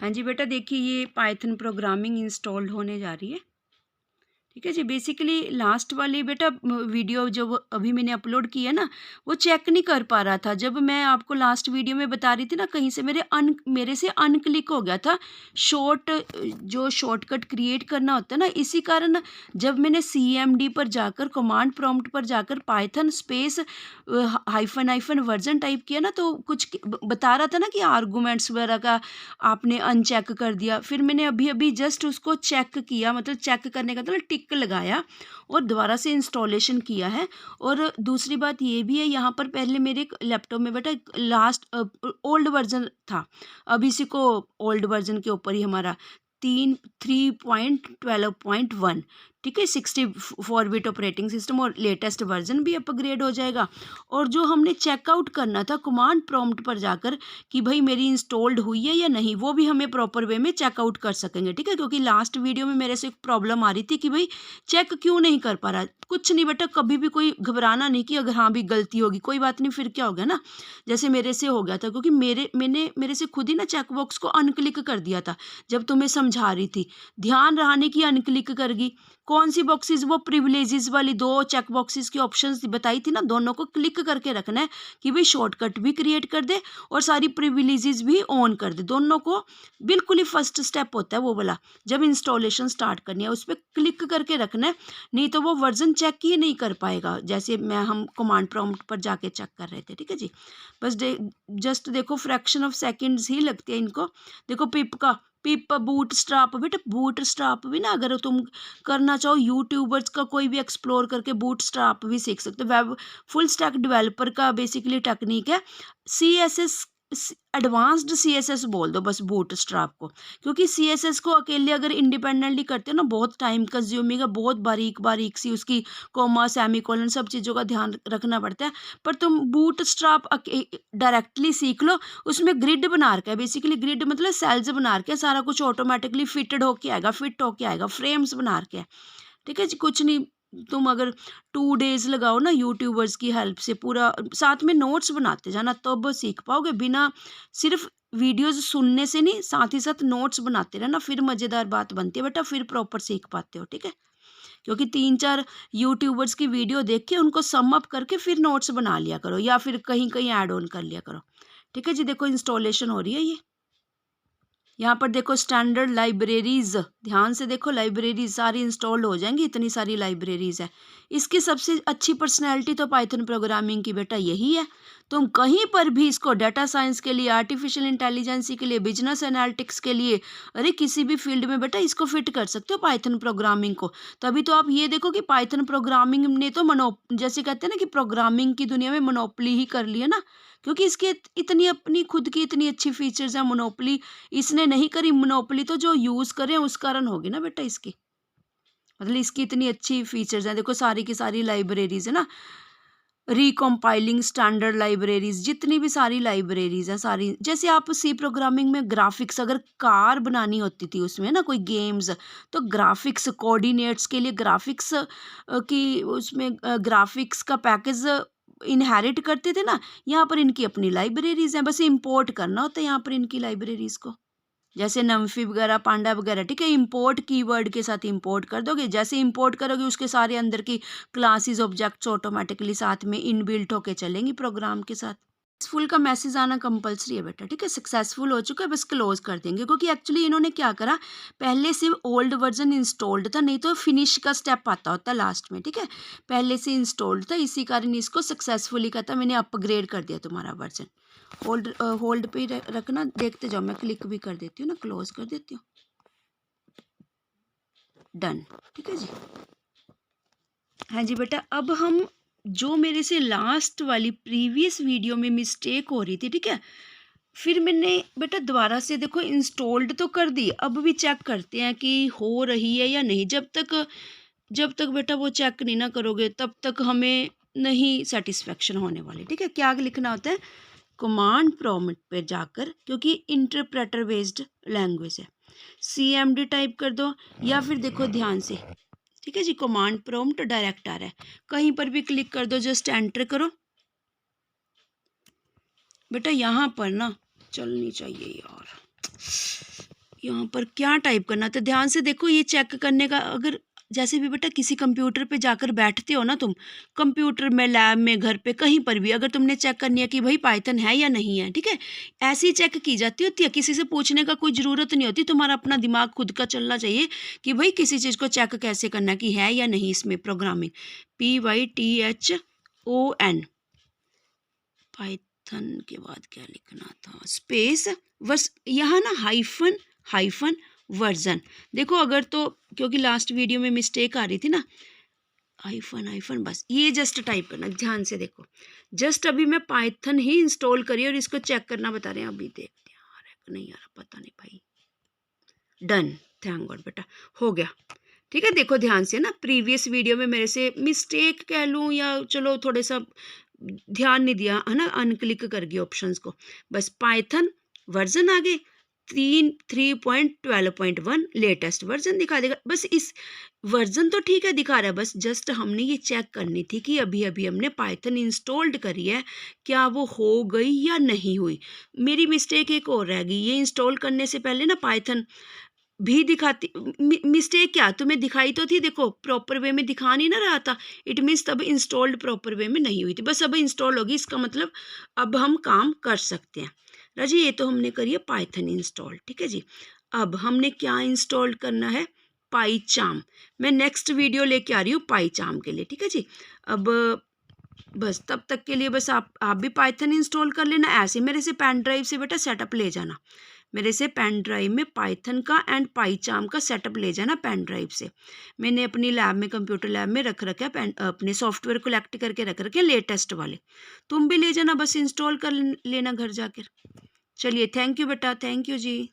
हाँ जी बेटा, देखिए ये पाइथन प्रोग्रामिंग इंस्टॉल्ड होने जा रही है। ठीक है जी। बेसिकली लास्ट वाली बेटा वीडियो जो वो अभी मैंने अपलोड की है ना, वो चेक नहीं कर पा रहा था। जब मैं आपको लास्ट वीडियो में बता रही थी ना, कहीं से मेरे से अनक्लिक हो गया था। जो शॉर्टकट क्रिएट करना होता है ना, इसी कारण जब मैंने सीएमडी पर जाकर कमांड प्रॉम्प्ट पर जाकर Python space hyphen hyphen version type किया ना, तो कुछ बता रहा था ना कि आर्गूमेंट्स वगैरह का आपने अनचेक कर दिया। फिर मैंने अभी अभी जस्ट उसको चेक किया, मतलब चेक करने का मतलब टिक लगाया और दोबारा से इंस्टॉलेशन किया है। और दूसरी बात ये भी है, यहाँ पर पहले मेरे लैपटॉप में बेटा लास्ट ओल्ड वर्जन था। अब इसी को ओल्ड वर्जन के ऊपर ही हमारा 3.12.1, ठीक है, 64 बिट ऑपरेटिंग सिस्टम और लेटेस्ट वर्जन भी अपग्रेड हो जाएगा। और जो हमने चेकआउट करना था कमांड प्रॉम्प्ट पर जाकर कि भाई मेरी इंस्टॉल्ड हुई है या नहीं, वो भी हमें प्रॉपर वे में चेकआउट कर सकेंगे। ठीक है, क्योंकि लास्ट वीडियो में मेरे से एक प्रॉब्लम आ रही थी कि भाई चेक क्यों नहीं कर पा रहा। कुछ नहीं बेटा, कभी भी कोई घबराना नहीं कि अगर हाँ भी गलती होगी कोई बात नहीं, फिर क्या हो गया ना, जैसे मेरे से हो गया था, क्योंकि मेरे से खुद ही ना चेक बॉक्स को अनक्लिक कर दिया था जब तुम्हें समझा रही थी। ध्यान रहाने की अनक्लिक करगी। कौन सी बॉक्सेस, वो प्रिविलेजेस वाली दो चेक बॉक्सेस की ऑप्शंस बताई थी ना, दोनों को क्लिक करके रखना है कि भाई शॉर्टकट भी क्रिएट कर दे और सारी प्रिविलेजेस भी ऑन कर दे। दोनों को बिल्कुल ही फर्स्ट स्टेप होता है वो वाला, जब इंस्टॉलेशन स्टार्ट करनी है उस पर क्लिक करके रखना है, नहीं तो वो वर्जन चेक ही नहीं कर पाएगा। जैसे हम कमांड प्रॉम्प्ट पर जाके चेक कर रहे थे। ठीक है जी, बस जस्ट देखो फ्रैक्शन ऑफ सेकंड्स ही लगते हैं इनको। देखो पिप बूट स्ट्रैप, बेटा बूट स्ट्रैप भी ना अगर तुम करना चाहो, यूट्यूबर्स का कोई भी एक्सप्लोर करके बूट स्ट्रैप भी सीख सकते हो। वेब फुल स्टैक डेवलपर का बेसिकली टेक्निक है। CSS, एडवांस्ड CSS बोल दो बस बूट स्ट्रैप को, क्योंकि CSS को अकेले अगर इंडिपेंडेंटली करते हो ना, बहुत टाइम कंज्यूमिंग है, बहुत बारीक बारीक सी उसकी कोमा सेमीकोलन सब चीज़ों का ध्यान रखना पड़ता है। पर तुम बूट स्ट्रैप डायरेक्टली सीख लो। उसमें ग्रिड बना रखा है, बेसिकली ग्रिड मतलब सेल्स बना रखे, सारा कुछ ऑटोमेटिकली फिटेड होके आएगा, फिट होके आएगा, फ्रेम्स बना रखे हैं। ठीक है जी, कुछ नहीं, तुम अगर 2 डेज लगाओ ना यूट्यूबर्स की हेल्प से, पूरा साथ में नोट्स बनाते जाना, तब सीख पाओगे। बिना सिर्फ वीडियोस सुनने से नहीं, साथ ही साथ नोट्स बनाते रहना, फिर मज़ेदार बात बनती है बेटा, फिर प्रॉपर सीख पाते हो। ठीक है, क्योंकि 3-4 यूट्यूबर्स की वीडियो देख के उनको सम अप करके फिर नोट्स बना लिया करो, या फिर कहीं कहीं ऐड ऑन कर लिया करो। ठीक है जी, देखो इंस्टॉलेशन हो रही है ये। यहाँ पर देखो स्टैंडर्ड लाइब्रेरीज, ध्यान से देखो, लाइब्रेरीज सारी इंस्टॉल्ड हो जाएंगी, इतनी सारी लाइब्रेरीज है। इसकी सबसे अच्छी पर्सनैलिटी तो पाइथन प्रोग्रामिंग की बेटा यही है। तुम कहीं पर भी इसको डाटा साइंस के लिए, आर्टिफिशियल इंटेलिजेंसी के लिए, बिजनेस एनालिटिक्स के लिए, अरे किसी भी फील्ड में बेटा इसको फिट कर सकते हो पाइथन प्रोग्रामिंग को। तभी तो आप ये देखो कि पाइथन प्रोग्रामिंग ने तो जैसे कहते हैं ना कि प्रोग्रामिंग की दुनिया में मोनोपोली ही कर लिया ना, क्योंकि इसके इतनी अपनी खुद की इतनी अच्छी फीचर्स हैं। मोनोपोली इसने नहीं करी, मोनोपोली तो जो यूज़ करें उस कारण होगी ना बेटा इसकी। मतलब इसकी इतनी अच्छी फीचर्स हैं, देखो सारी की सारी लाइब्रेरीज है ना, रिकम्पाइलिंग स्टैंडर्ड लाइब्रेरीज, जितनी भी सारी लाइब्रेरीज हैं सारी। जैसे आप सी प्रोग्रामिंग में ग्राफिक्स अगर कार बनानी होती थी उसमें ना कोई गेम्स, तो ग्राफिक्स कोऑर्डिनेट्स के लिए ग्राफिक्स की उसमें ग्राफिक्स का पैकेज इनहेरिट करते थे ना, यहाँ पर इनकी अपनी लाइब्रेरीज हैं, बस इंपोर्ट करना होता है यहाँ पर इनकी लाइब्रेरीज को। जैसे नम्फी वगैरह, पांडा वगैरह, ठीक है, इंपोर्ट कीवर्ड के साथ इंपोर्ट कर दोगे। जैसे इंपोर्ट करोगे उसके सारे अंदर की क्लासेस ऑब्जेक्ट्स ऑटोमेटिकली साथ में इनबिल्ट होके चलेंगी प्रोग्राम के साथ। सक्सेसफुल का मैसेज आना कंपलसरी है बेटा। ठीक है, सक्सेसफुल हो चुका है, बस क्लोज कर देंगे, क्योंकि एक्चुअली इन्होंने क्या करा, पहले से ओल्ड वर्जन इंस्टॉल्ड था, नहीं तो फिनिश का स्टेप आता होता है लास्ट में। ठीक है, पहले से इंस्टॉल्ड था, इसी कारण इसको सक्सेसफुली कहता, मैंने अपग्रेड कर दिया तुम्हारा वर्जन। होल्ड पे ही रखना, देखते जाओ, मैं क्लिक भी कर देती हूँ ना, क्लोज कर देती हूँ, डन। ठीक है जी। हाँ जी बेटा, अब हम जो मेरे से लास्ट वाली प्रीवियस वीडियो में मिस्टेक हो रही थी, ठीक है, फिर मैंने बेटा दोबारा से देखो इंस्टॉल्ड तो कर दी, अब भी चेक करते हैं कि हो रही है या नहीं। जब तक बेटा वो चेक नहीं ना करोगे तब तक हमें नहीं सेटिस्फेक्शन होने वाली। ठीक है, क्या लिखना होता है, कमांड प्रॉम्प्ट पे जाकर, क्योंकि इंटरप्रेटर बेस्ड लैंग्वेज है, CMD टाइप कर दो, या फिर देखो ध्यान से, ठीक है जी, कमांड प्रॉम्प्ट डायरेक्ट आ रहा है, कहीं पर भी क्लिक कर दो, जस्ट एंटर करो। बेटा यहाँ पर ना चलनी चाहिए यार, यहाँ पर क्या टाइप करना, तो ध्यान से देखो ये चेक करने का, अगर जैसे भी बेटा किसी कंप्यूटर पे जाकर बैठते हो ना तुम, कंप्यूटर में, लैब में, घर पे, कहीं पर भी अगर तुमने चेक करनी है कि भाई पाइथन है या नहीं है, ठीक है, ऐसे ही चेक की जाती होती है, किसी से पूछने का कोई ज़रूरत नहीं होती, तुम्हारा अपना दिमाग खुद का चलना चाहिए कि भाई किसी चीज़ को चेक कैसे करना कि है या नहीं इसमें प्रोग्रामिंग। PYTHON, पाइथन के बाद क्या लिखना था, स्पेस, बस यहाँ ना हाइफन हाइफन वर्जन। देखो अगर तो, क्योंकि लास्ट वीडियो में मिस्टेक आ रही थी ना, हाइफन हाइफन, बस ये जस्ट टाइप करना, ध्यान से देखो, जस्ट अभी मैं पाइथन ही इंस्टॉल करी और इसको चेक करना बता रहे हैं, अभी देखते हैं आ रहा है कि नहीं आ रहा, पता नहीं भाई। डन, थैंक गॉड बेटा, हो गया। ठीक है, देखो ध्यान से ना, प्रीवियस वीडियो में मेरे से मिस्टेक कह लूँ या चलो थोड़े सा ध्यान नहीं दिया है ना, अनक्लिक कर गया ऑप्शंस को। बस पाइथन वर्जन आगे 3.12.1 लेटेस्ट वर्जन दिखा देगा। बस इस वर्जन तो ठीक है दिखा रहा है, बस जस्ट हमने ये चेक करनी थी कि अभी अभी हमने पाइथन इंस्टॉल्ड करी है, क्या वो हो गई या नहीं हुई। मेरी मिस्टेक एक और रह गई, ये इंस्टॉल करने से पहले ना पाइथन भी दिखाती, मिस्टेक क्या तुम्हें दिखाई तो थी, देखो प्रॉपर वे में दिखा नहीं ना रहा था, इट मीन्स तब इंस्टॉल्ड प्रॉपर वे में नहीं हुई थी। बस अब इंस्टॉल होगी, इसका मतलब अब हम काम कर सकते हैं। राजी, ये तो हमने करी है पाइथन इंस्टॉल, ठीक है जी। अब हमने क्या इंस्टॉल करना है, पाईचार्म। मैं नेक्स्ट वीडियो लेके आ रही हूँ पाईचार्म के लिए, ठीक है जी। अब बस तब तक के लिए बस आप भी पाइथन इंस्टॉल कर लेना, ऐसे मेरे से पेन ड्राइव से बेटा सेटअप ले जाना, मेरे से पेन ड्राइव में पाइथन का एंड पाईचार्म का सेटअप ले जाना पेन ड्राइव से। मैंने अपनी लैब में, कंप्यूटर लैब में रख रखा है, अपने सॉफ्टवेयर कलेक्ट करके रख रखे हैं लेटेस्ट वाले, तुम भी ले जाना, बस इंस्टॉल कर लेना घर जाकर। चलिए, थैंक यू बेटा, थैंक यू जी।